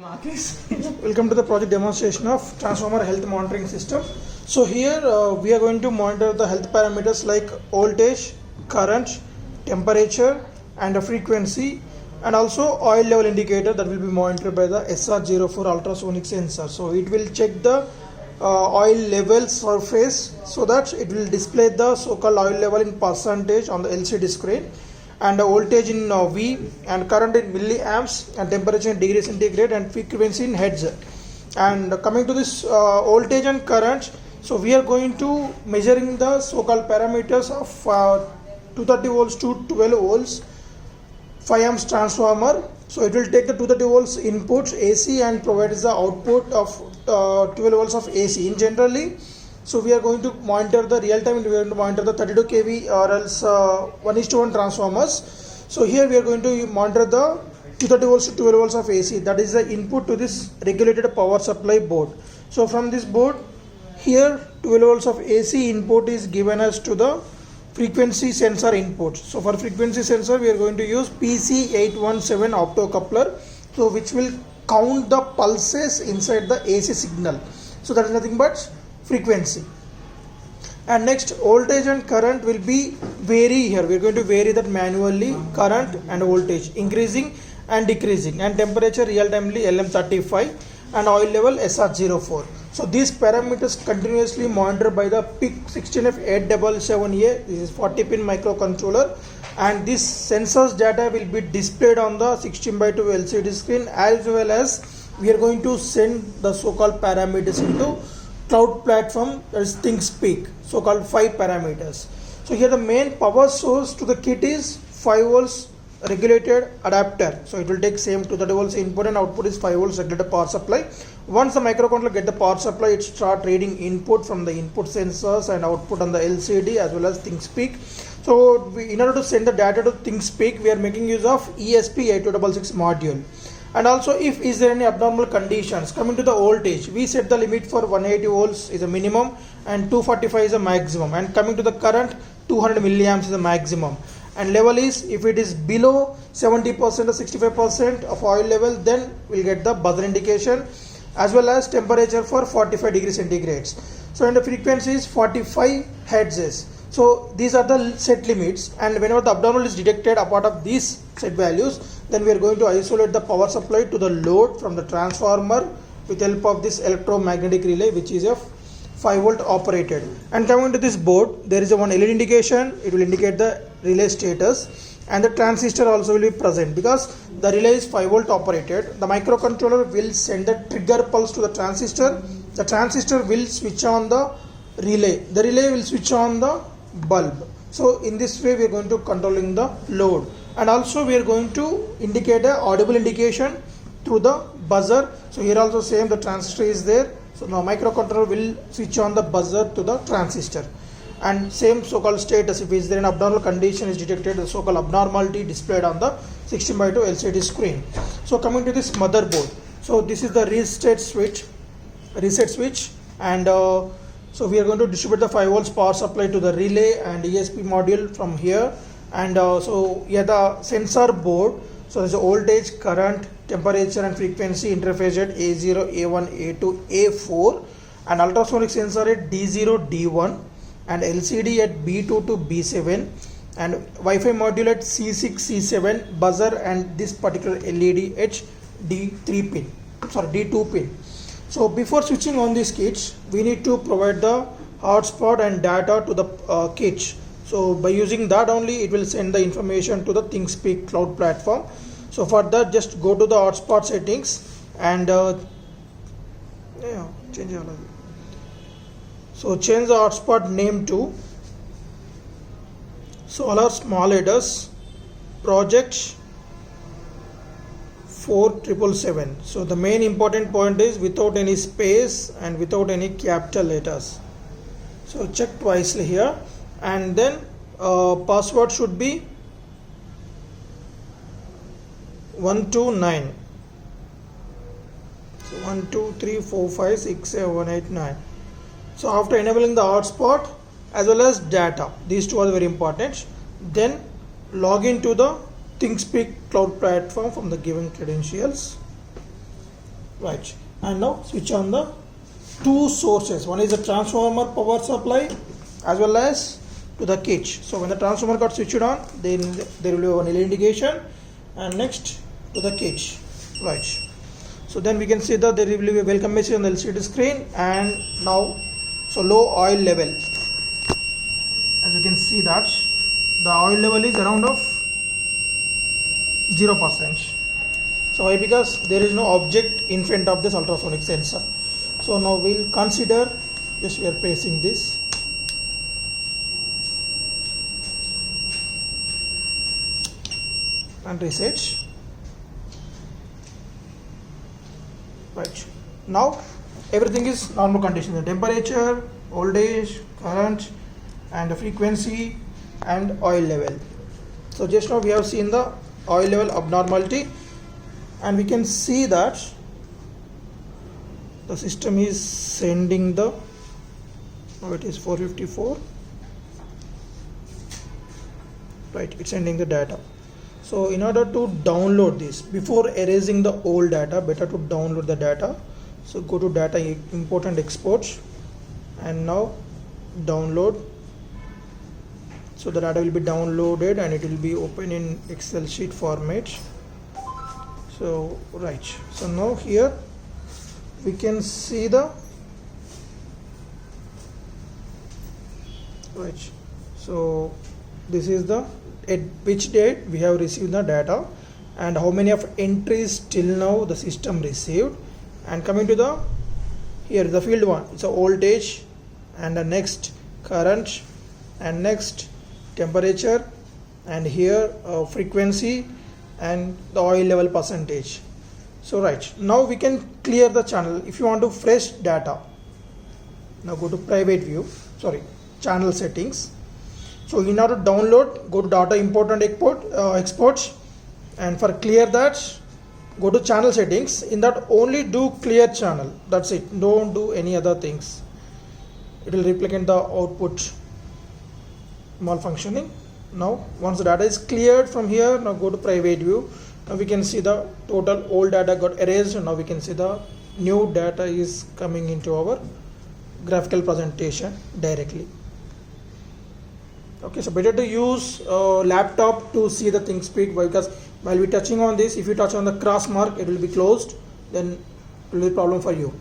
Welcome to the project demonstration of transformer health monitoring system. So here we are going to monitor the health parameters like voltage, current, temperature and the frequency, and also oil level indicator that will be monitored by the SR04 ultrasonic sensor. So it will check the oil level surface so that it will display the so-called oil level in percentage on the LCD screen, and the voltage in V, and current in milliamps, and temperature in degree centigrade, and frequency in hertz. And coming to this voltage and current, so we are going to measuring the so-called parameters of 230 volts to 12 volts 5 amps transformer. So it will take the 230 volts input AC and provides the output of 12 volts of AC in generally. So we are going to monitor the real time, we are going to monitor the 32 kV or else 1:1 transformers. So here we are going to monitor the 230 volts to 12 volts of AC, that is the input to this regulated power supply board. So from this board here 12 volts of AC input is given as to the frequency sensor input. So for frequency sensor we are going to use PC817 optocoupler, so which will count the pulses inside the AC signal. So that is nothing but frequency. And next, voltage and current will be vary here. We are going to vary that manually, current and voltage increasing and decreasing, and temperature real timely LM35 and oil level SR04. So these parameters continuously monitored by the PIC 16F877A. This is 40 pin microcontroller, and this sensors data will be displayed on the 16:2 LCD screen, as well as we are going to send the so-called parameters into cloud platform, that is ThinkSpeak, so-called 5 parameters. So here the main power source to the kit is 5 volts regulated adapter. So it will take same 230 volts input and output is 5 volts regulated power supply. Once the microcontroller get the power supply, it start reading input from the input sensors and output on the LCD as well as ThinkSpeak. So in order to send the data to ThinkSpeak, we are making use of ESP8266 module. And also, if is there any abnormal conditions, coming to the voltage, we set the limit for 180 volts is a minimum and 245 is a maximum, and coming to the current 200 milliamps is a maximum, and level is if it is below 70% or 65% of oil level, then we'll get the buzzer indication, as well as temperature for 45 degrees centigrades. So and the frequency is 45 hertz. So these are the set limits, and whenever the abnormal is detected apart of these set values, then we are going to isolate the power supply to the load from the transformer with help of this electromagnetic relay, which is a 5 volt operated. And coming to this board, there is a one LED indication. It will indicate the relay status, and the transistor also will be present because the relay is 5 volt operated. The microcontroller will send the trigger pulse to the transistor. The transistor will switch on the relay. The relay will switch on the bulb. So in this way we are going to controlling the load, and also we are going to indicate a audible indication through the buzzer. So here also same, the transistor is there, so now microcontroller will switch on the buzzer to the transistor, and same so-called status, if is there an abnormal condition is detected, the so-called abnormality displayed on the 16:2 LCD screen. So coming to this motherboard, so this is the reset switch, and so we are going to distribute the 5 volts power supply to the relay and ESP module from here. And so here the sensor board, so there's a voltage, current, temperature and frequency interface at A0, A1, A2, A4, and ultrasonic sensor at D0, D1, and LCD at B2 to B7, and Wi-Fi module at C6, C7, buzzer and this particular LED at D2 pin. So before switching on these kits, we need to provide the hotspot and data to the kit. So by using that only, it will send the information to the ThinkSpeak cloud platform. So for that, just go to the hotspot settings and change the hotspot name to Solar Small Letters Project 4777. So the main important point is without any space and without any capital letters. So check twice here, and then password should be 129. So 1 2 3 4 5 6 7 8 9. So after enabling the hotspot as well as data, these two are very important, then log in to the ThinkSpeak cloud platform from the given credentials. Right. And now switch on the two sources. One is the transformer power supply as well as to the cage. So when the transformer got switched on, then there will be one LED indication, and next to the cage. Right. So then we can see that there will be a welcome message on the LCD screen, and now so low oil level. As you can see that the oil level is around of 0%. So why? Because there is no object in front of this ultrasonic sensor. So now we'll consider this. We are pressing this. And reset. Right. Now everything is normal condition. The temperature, voltage, current, and the frequency and oil level. So just now we have seen the oil level abnormality, and we can see that the system is sending the, now it is 454, right, it's sending the data. So in order to download this, before erasing the old data, better to download the data. So go to data, import and export, and now download. So the data will be downloaded and it will be open in Excel sheet format. So right, so now here we can see the right. So this is the at which date we have received the data and how many of entries till now the system received. And coming to the here the field one, it's a voltage, and the next current, and next temperature, and here frequency and the oil level percentage. So right, now we can clear the channel. If you want to fresh data, now go to private view, channel settings. So in order to download, go to data import and export, and for clear that, go to channel settings. In that only do clear channel, that's it, don't do any other things. It will replicate the output malfunctioning. Now once the data is cleared from here, now go to private view. Now we can see the total old data got erased, and now we can see the new data is coming into our graphical presentation directly. Okay, so better to use laptop to see the thing speed, because while we touching on this, if you touch on the cross mark, it will be closed, then it will be a problem for you.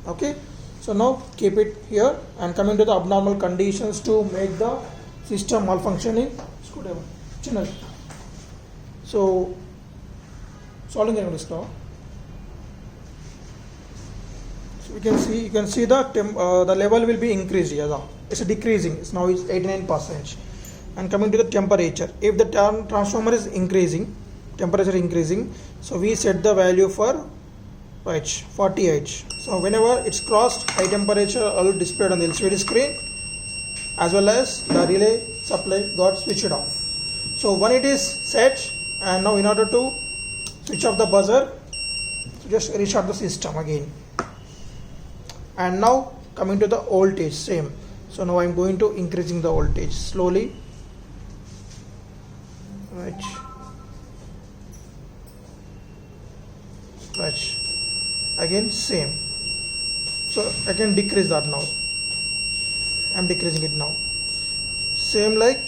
Okay, so now keep it here, and coming to the abnormal conditions to make the system malfunctioning. So solving this now. So you can see the level will be increased here. It's decreasing. It's now 89%. And coming to the temperature, if the transformer is increasing, temperature increasing, so we set the value for 48. So whenever it's crossed, high temperature all displayed on the LCD screen, as well as the relay supply got switched off. So when it is set, and now in order to switch off the buzzer, so just restart the system again. And now coming to the voltage, same. So now I'm going to increasing the voltage slowly. Right. Again same. So I can decrease that now. I'm decreasing it now. Same like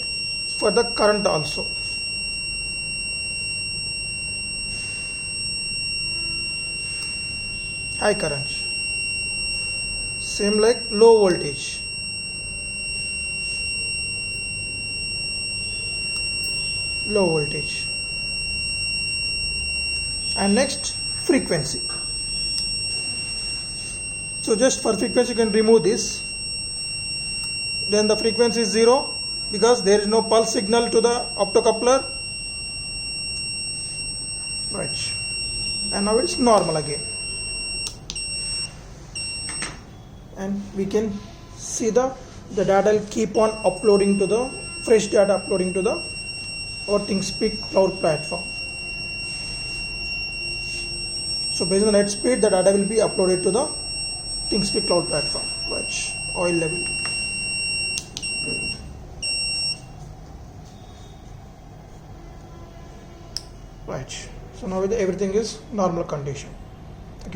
for the current also. High current. Same like low voltage. Low voltage. And next, frequency. So just for frequency you can remove this. Then the frequency is 0 because there is no pulse signal to the optocoupler. Right. And now it's normal again. And we can see the data will keep on uploading to the fresh data uploading to the our ThingSpeak cloud platform. So based on the net speed, the data will be uploaded to the ThingSpeak cloud platform. Right. Oil level. Right. So now everything is normal condition.